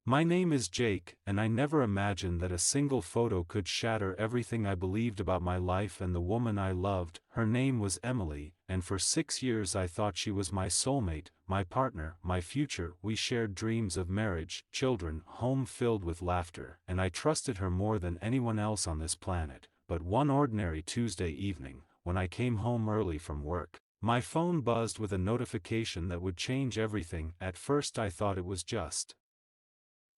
My name is Jake, and I never imagined that a single photo could shatter everything I believed about my life and the woman I loved. Her name was Emily, and for 6 years I thought she was my soulmate, my partner, my future. We shared dreams of marriage, children, home filled with laughter, and I trusted her more than anyone else on this planet. But one ordinary Tuesday evening, when I came home early from work, my phone buzzed with a notification that would change everything. At first I thought it was just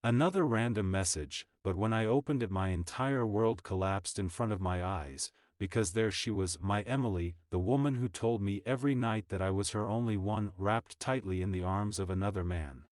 another random message, but when I opened it my entire world collapsed in front of my eyes, because there she was, my Emily, the woman who told me every night that I was her only one, wrapped tightly in the arms of another man.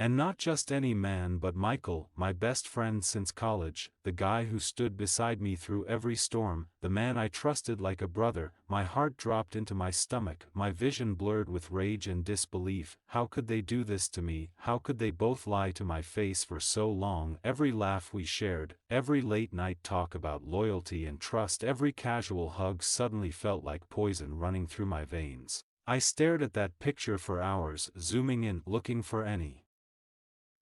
And not just any man but Michael, my best friend since college, the guy who stood beside me through every storm, the man I trusted like a brother. My heart dropped into my stomach, my vision blurred with rage and disbelief. How could they do this to me? How could they both lie to my face for so long? Every laugh we shared, every late night talk about loyalty and trust, every casual hug suddenly felt like poison running through my veins. I stared at that picture for hours, zooming in, looking for any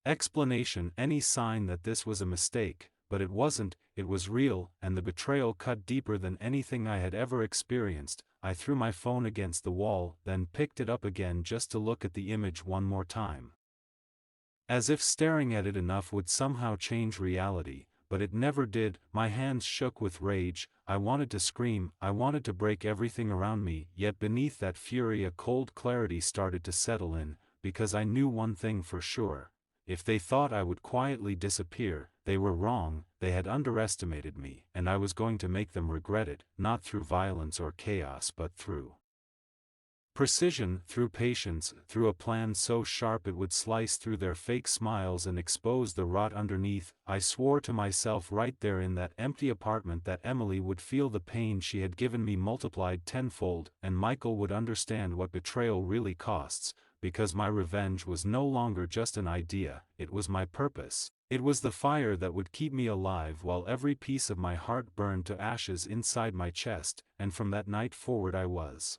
explanation, any sign that this was a mistake, but it wasn't. It was real, and the betrayal cut deeper than anything I had ever experienced. I threw my phone against the wall, then picked it up again just to look at the image one more time. As if staring at it enough would somehow change reality, but it never did. My hands shook with rage. I wanted to scream, I wanted to break everything around me, yet beneath that fury a cold clarity started to settle in, because I knew one thing for sure. If they thought I would quietly disappear, they were wrong. They had underestimated me, and I was going to make them regret it, not through violence or chaos but through precision, through patience, through a plan so sharp it would slice through their fake smiles and expose the rot underneath. I swore to myself right there in that empty apartment that Emily would feel the pain she had given me multiplied tenfold, and Michael would understand what betrayal really costs. Because my revenge was no longer just an idea, it was my purpose. It was the fire that would keep me alive while every piece of my heart burned to ashes inside my chest, and from that night forward I was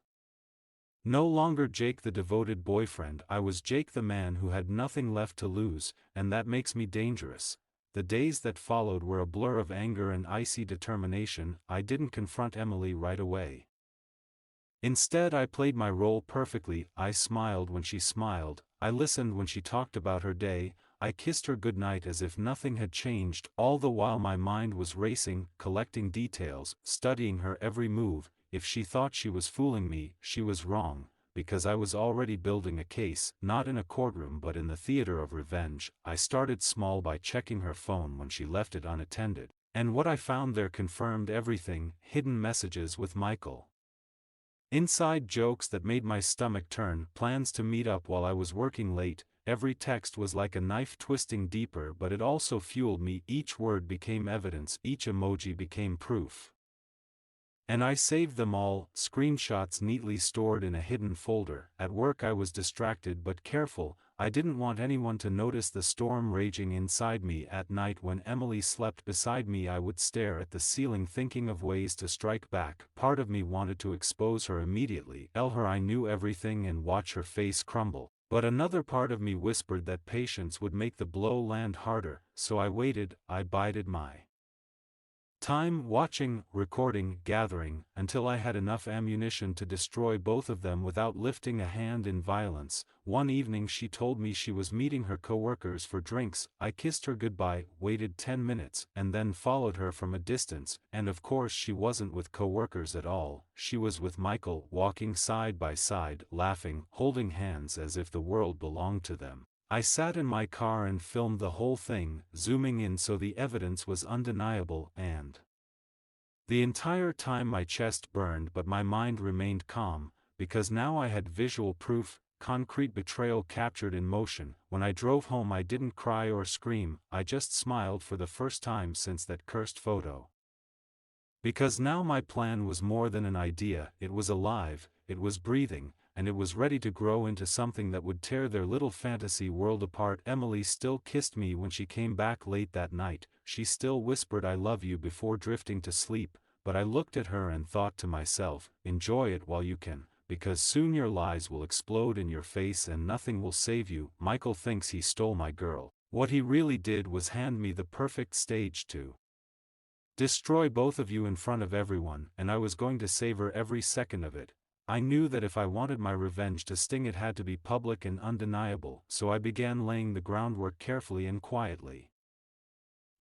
no longer Jake the devoted boyfriend. I was Jake the man who had nothing left to lose, and that makes me dangerous. The days that followed were a blur of anger and icy determination. I didn't confront Emily right away. Instead I played my role perfectly. I smiled when she smiled, I listened when she talked about her day, I kissed her goodnight as if nothing had changed, all the while my mind was racing, collecting details, studying her every move. If she thought she was fooling me, she was wrong, because I was already building a case, not in a courtroom but in the theater of revenge. I started small by checking her phone when she left it unattended, and what I found there confirmed everything: hidden messages with Michael, inside jokes that made my stomach turn, plans to meet up while I was working late. Every text was like a knife twisting deeper, but it also fueled me. Each word became evidence, each emoji became proof. And I saved them all, screenshots neatly stored in a hidden folder. At work I was distracted but careful. I didn't want anyone to notice the storm raging inside me. At night when Emily slept beside me I would stare at the ceiling thinking of ways to strike back. Part of me wanted to expose her immediately, tell her I knew everything and watch her face crumble. But another part of me whispered that patience would make the blow land harder, so I waited. I bided my time, watching, recording, gathering, until I had enough ammunition to destroy both of them without lifting a hand in violence. One evening she told me she was meeting her coworkers for drinks. I kissed her goodbye, waited 10 minutes, and then followed her from a distance, and of course she wasn't with coworkers at all. She was with Michael, walking side by side, laughing, holding hands as if the world belonged to them. I sat in my car and filmed the whole thing, zooming in so the evidence was undeniable, and the entire time my chest burned but my mind remained calm, because now I had visual proof, concrete betrayal captured in motion. When I drove home I didn't cry or scream, I just smiled for the first time since that cursed photo. Because now my plan was more than an idea, it was alive, it was breathing, and it was ready to grow into something that would tear their little fantasy world apart. Emily still kissed me when she came back late that night, she still whispered "I love you" before drifting to sleep, but I looked at her and thought to myself, enjoy it while you can, because soon your lies will explode in your face and nothing will save you. Michael thinks he stole my girl, What he really did was hand me the perfect stage to destroy both of you in front of everyone, and I was going to savor every second of it. I knew that if I wanted my revenge to sting, it had to be public and undeniable, so I began laying the groundwork carefully and quietly.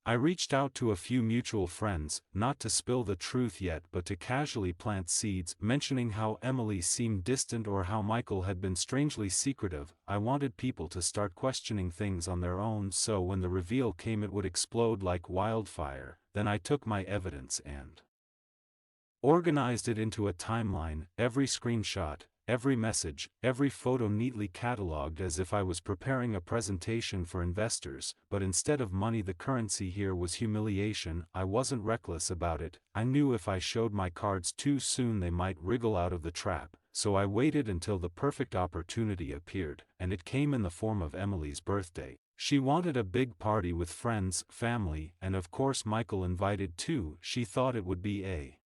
I reached out to a few mutual friends, not to spill the truth yet but to casually plant seeds, mentioning how Emily seemed distant or how Michael had been strangely secretive. I wanted people to start questioning things on their own, so when the reveal came it would explode like wildfire. Then I took my evidence and organized it into a timeline, every screenshot, every message, every photo neatly cataloged as if I was preparing a presentation for investors. But instead of money, the currency here was humiliation. I wasn't reckless about it. I knew if I showed my cards too soon they might wriggle out of the trap, so I waited until the perfect opportunity appeared, and it came in the form of Emily's birthday. She wanted a big party with friends, family, and of course Michael invited too. She thought it would be a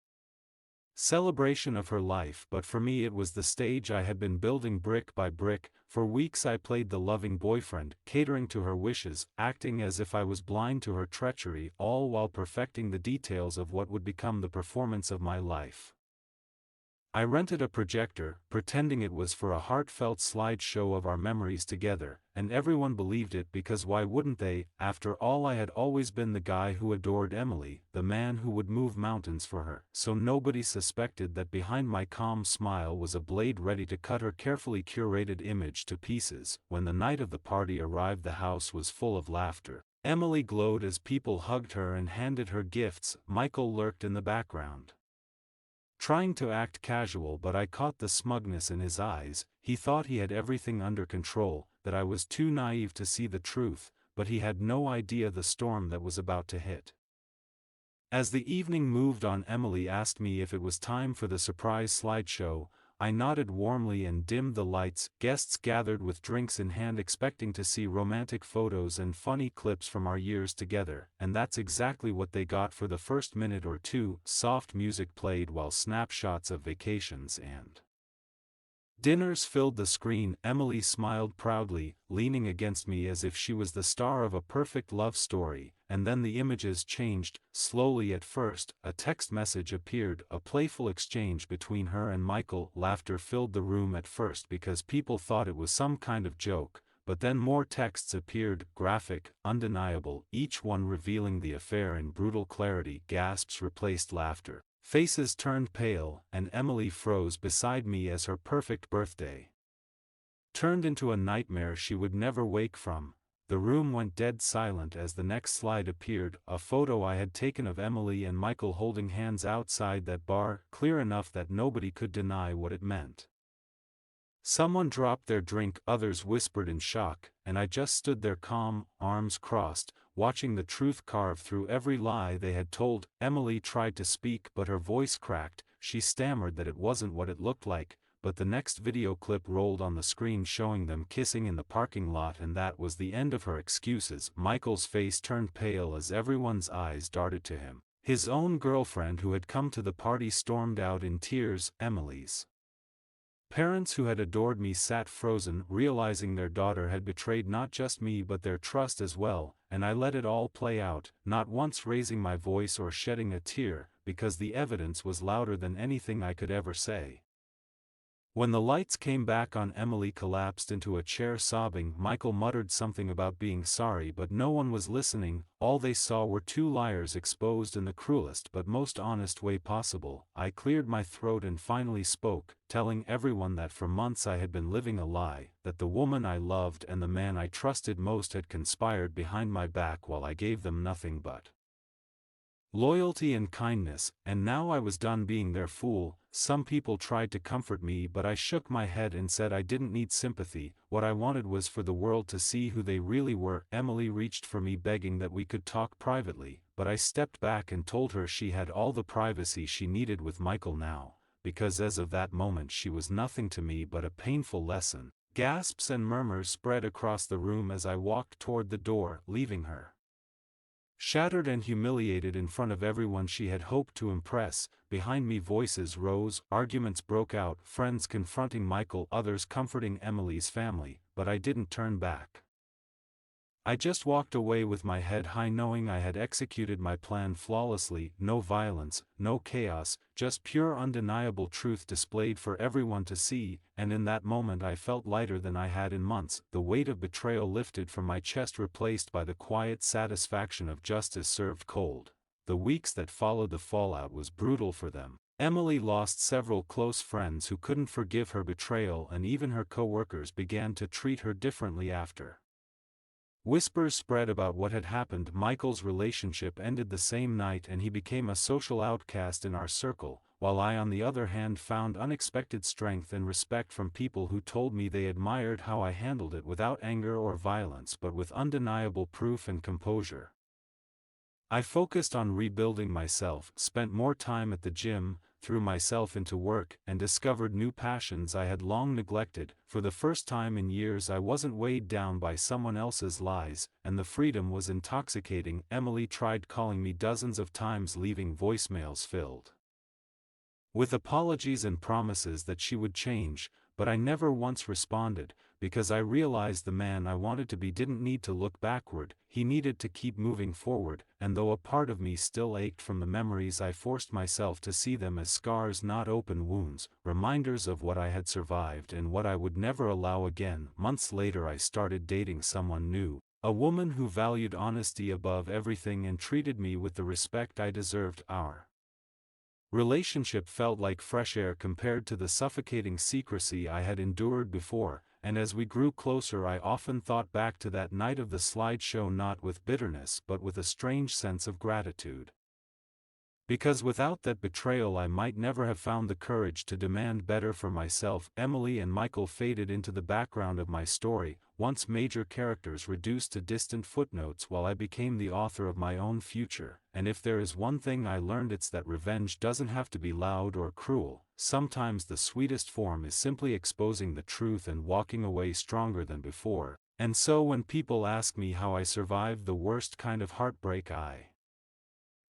celebration of her life, but for me it was the stage I had been building brick by brick. For weeks I played the loving boyfriend, catering to her wishes, acting as if I was blind to her treachery, all while perfecting the details of what would become the performance of my life. I rented a projector, pretending it was for a heartfelt slideshow of our memories together, and everyone believed it because why wouldn't they? After all, I had always been the guy who adored Emily, the man who would move mountains for her, so nobody suspected that behind my calm smile was a blade ready to cut her carefully curated image to pieces. When the night of the party arrived, the house was full of laughter. Emily glowed as people hugged her and handed her gifts. Michael lurked in the background, trying to act casual, but I caught the smugness in his eyes. He thought he had everything under control, that I was too naive to see the truth, but he had no idea the storm that was about to hit. As the evening moved on, Emily asked me if it was time for the surprise slideshow. I nodded warmly and dimmed the lights. Guests gathered with drinks in hand, expecting to see romantic photos and funny clips from our years together, and that's exactly what they got. For the first minute or two, soft music played while snapshots of vacations and dinners filled the screen. Emily smiled proudly, leaning against me as if she was the star of a perfect love story, and then the images changed, slowly at first. A text message appeared, a playful exchange between her and Michael. Laughter filled the room at first because people thought it was some kind of joke, but then more texts appeared, graphic, undeniable, each one revealing the affair in brutal clarity. Gasps replaced laughter. Faces turned pale, and Emily froze beside me as her perfect birthday turned into a nightmare she would never wake from. The room went dead silent as the next slide appeared, a photo I had taken of Emily and Michael holding hands outside that bar, clear enough that nobody could deny what it meant. Someone dropped their drink, others whispered in shock, and I just stood there calm, arms crossed, watching the truth carve through every lie they had told. Emily tried to speak, but her voice cracked. She stammered that it wasn't what it looked like, but the next video clip rolled on the screen showing them kissing in the parking lot, and that was the end of her excuses. Michael's face turned pale as everyone's eyes darted to him. His own girlfriend, who had come to the party, stormed out in tears. Emily's parents, who had adored me, sat frozen, realizing their daughter had betrayed not just me but their trust as well, and I let it all play out, not once raising my voice or shedding a tear, because the evidence was louder than anything I could ever say. When the lights came back on, Emily collapsed into a chair sobbing. Michael muttered something about being sorry, but no one was listening. All they saw were two liars exposed in the cruelest but most honest way possible. I cleared my throat and finally spoke, telling everyone that for months I had been living a lie, that the woman I loved and the man I trusted most had conspired behind my back while I gave them nothing but loyalty and kindness, and now I was done being their fool. Some people tried to comfort me, but I shook my head and said I didn't need sympathy. What I wanted was for the world to see who they really were. Emily reached for me, begging that we could talk privately, but I stepped back and told her she had all the privacy she needed with Michael now, because as of that moment she was nothing to me but a painful lesson. Gasps and murmurs spread across the room as I walked toward the door, leaving her shattered and humiliated in front of everyone she had hoped to impress. Behind me voices rose, arguments broke out, friends confronting Michael, others comforting Emily's family, but I didn't turn back. I just walked away with my head high, knowing I had executed my plan flawlessly. No violence, no chaos, just pure undeniable truth displayed for everyone to see, and in that moment I felt lighter than I had in months. The weight of betrayal lifted from my chest, replaced by the quiet satisfaction of justice served cold. The weeks that followed the fallout was brutal for them. Emily lost several close friends who couldn't forgive her betrayal, and even her co-workers began to treat her differently after. Whispers spread about what had happened. Michael's relationship ended the same night and he became a social outcast in our circle, while I on the other hand found unexpected strength and respect from people who told me they admired how I handled it without anger or violence but with undeniable proof and composure. I focused on rebuilding myself, spent more time at the gym, threw myself into work, and discovered new passions I had long neglected. For the first time in years I wasn't weighed down by someone else's lies, and the freedom was intoxicating. Emily tried calling me dozens of times, leaving voicemails filled with apologies and promises that she would change, but I never once responded, because I realized the man I wanted to be didn't need to look backward, he needed to keep moving forward, and though a part of me still ached from the memories, I forced myself to see them as scars, not open wounds, reminders of what I had survived and what I would never allow again. Months later I started dating someone new, a woman who valued honesty above everything and treated me with the respect I deserved. Our relationship felt like fresh air compared to the suffocating secrecy I had endured before, and as we grew closer I often thought back to that night of the slideshow, not with bitterness but with a strange sense of gratitude. Because without that betrayal I might never have found the courage to demand better for myself. Emily and Michael faded into the background of my story, once major characters reduced to distant footnotes while I became the author of my own future. And if there is one thing I learned, it's that revenge doesn't have to be loud or cruel. Sometimes the sweetest form is simply exposing the truth and walking away stronger than before. And so when people ask me how I survived the worst kind of heartbreak, I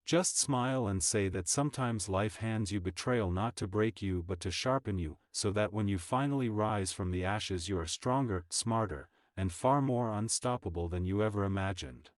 just smile and say that sometimes life hands you betrayal not to break you but to sharpen you, so that when you finally rise from the ashes you are stronger, smarter, and far more unstoppable than you ever imagined.